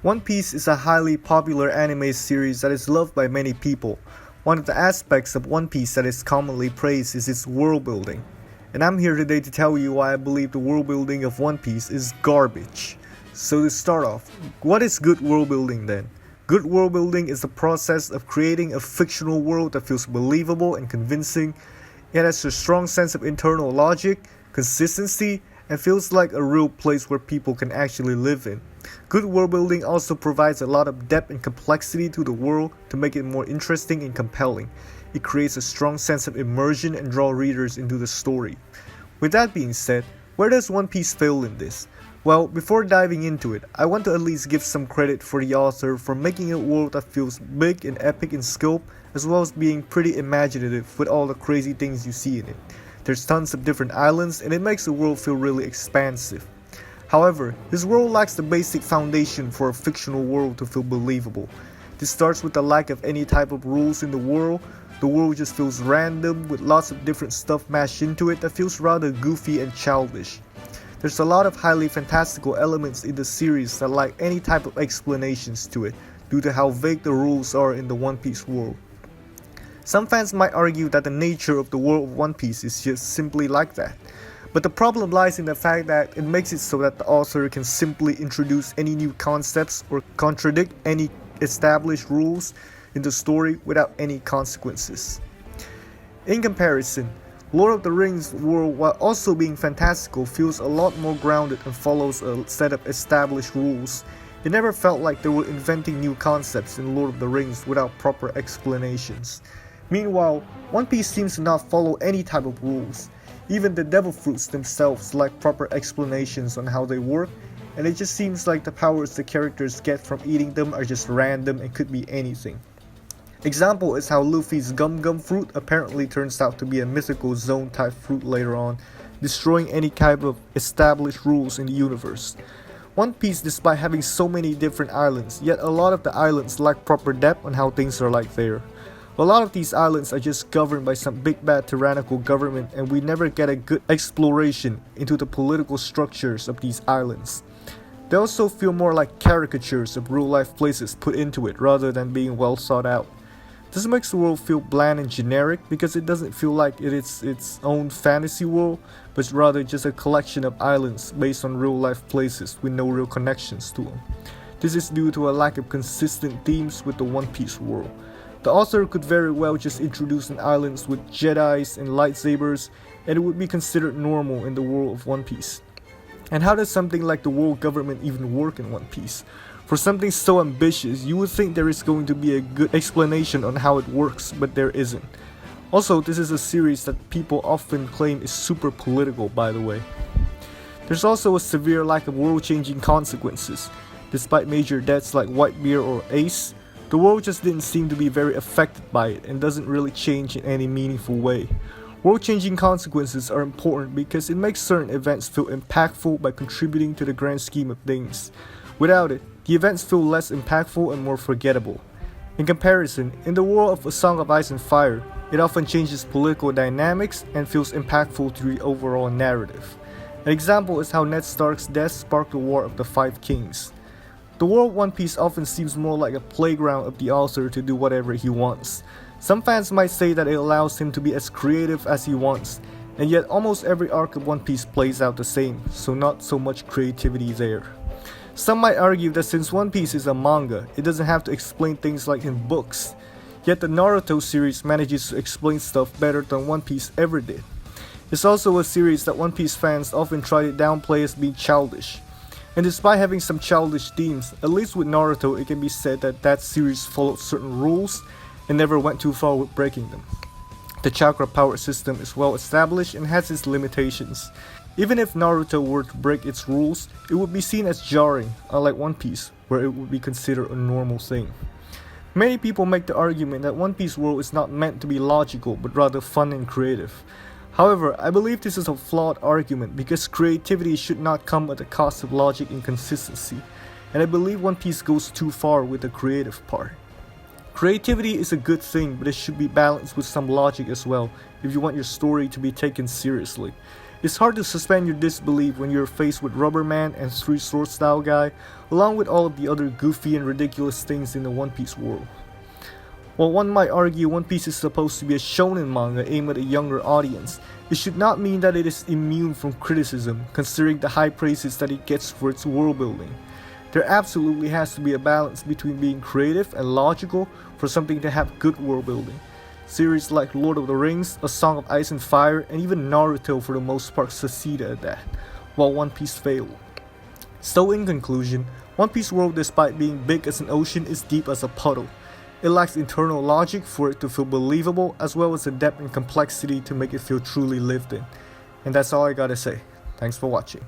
One Piece is a highly popular anime series that is loved by many people. One of the aspects of One Piece that is commonly praised is its world building. And I'm here today to tell you why I believe the world building of One Piece is garbage. So to start off, what is good world building then? Good world building is the process of creating a fictional world that feels believable and convincing. It has a strong sense of internal logic, consistency, and feels like a real place where people can actually live in. Good world building also provides a lot of depth and complexity to the world to make it more interesting and compelling. It creates a strong sense of immersion and draw readers into the story. With that being said, where does One Piece fail in this? Well, before diving into it, I want to at least give some credit for the author for making a world that feels big and epic in scope, as well as being pretty imaginative with all the crazy things you see in it. There's tons of different islands and it makes the world feel really expansive. However, his world lacks the basic foundation for a fictional world to feel believable. This starts with the lack of any type of rules in the world. The world just feels random with lots of different stuff mashed into it that feels rather goofy and childish. There's a lot of highly fantastical elements in the series that lack any type of explanations to it due to how vague the rules are in the One Piece world. Some fans might argue that the nature of the world of One Piece is just simply like that. But the problem lies in the fact that it makes it so that the author can simply introduce any new concepts or contradict any established rules in the story without any consequences. In comparison, Lord of the Rings world, while also being fantastical, feels a lot more grounded and follows a set of established rules. It never felt like they were inventing new concepts in Lord of the Rings without proper explanations. Meanwhile, One Piece seems to not follow any type of rules. Even the devil fruits themselves lack proper explanations on how they work, and it just seems like the powers the characters get from eating them are just random and could be anything. Example is how Luffy's Gum Gum fruit apparently turns out to be a mythical zone type fruit later on, destroying any type of established rules in the universe. One Piece, despite having so many different islands, yet a lot of the islands lack proper depth on how things are like there. A lot of these islands are just governed by some big bad tyrannical government, and we never get a good exploration into the political structures of these islands. They also feel more like caricatures of real life places put into it rather than being well thought out. This makes the world feel bland and generic because it doesn't feel like it is its own fantasy world, but rather just a collection of islands based on real life places with no real connections to them. This is due to a lack of consistent themes with the One Piece world. The author could very well just introduce an island with Jedis and lightsabers, and it would be considered normal in the world of One Piece. And how does something like the world government even work in One Piece? For something so ambitious, you would think there is going to be a good explanation on how it works, but there isn't. Also, this is a series that people often claim is super political, by the way. There's also a severe lack of world-changing consequences. Despite major deaths like Whitebeard or Ace, the world just didn't seem to be very affected by it and doesn't really change in any meaningful way. World-changing consequences are important because it makes certain events feel impactful by contributing to the grand scheme of things. Without it, the events feel less impactful and more forgettable. In comparison, in the world of A Song of Ice and Fire, it often changes political dynamics and feels impactful to the overall narrative. An example is how Ned Stark's death sparked the War of the Five Kings. The world of One Piece often seems more like a playground of the author to do whatever he wants. Some fans might say that it allows him to be as creative as he wants, and yet almost every arc of One Piece plays out the same, so not so much creativity there. Some might argue that since One Piece is a manga, it doesn't have to explain things like in books. Yet the Naruto series manages to explain stuff better than One Piece ever did. It's also a series that One Piece fans often try to downplay as being childish. And despite having some childish themes, at least with Naruto it can be said that that series followed certain rules and never went too far with breaking them. The chakra power system is well established and has its limitations. Even if Naruto were to break its rules, it would be seen as jarring, unlike One Piece, where it would be considered a normal thing. Many people make the argument that One Piece world is not meant to be logical, but rather fun and creative. However, I believe this is a flawed argument because creativity should not come at the cost of logic and consistency, and I believe One Piece goes too far with the creative part. Creativity is a good thing, but it should be balanced with some logic as well if you want your story to be taken seriously. It's hard to suspend your disbelief when you're faced with Rubberman and Three Sword Style Guy, along with all of the other goofy and ridiculous things in the One Piece world. While one might argue One Piece is supposed to be a shonen manga aimed at a younger audience, it should not mean that it is immune from criticism, considering the high praises that it gets for its world building. There absolutely has to be a balance between being creative and logical for something to have good world building. Series like Lord of the Rings, A Song of Ice and Fire, and even Naruto for the most part succeeded at that, while One Piece failed. So in conclusion, One Piece world, despite being big as an ocean, is deep as a puddle. It lacks internal logic for it to feel believable, as well as the depth and complexity to make it feel truly lived in. And that's all I gotta say. Thanks for watching.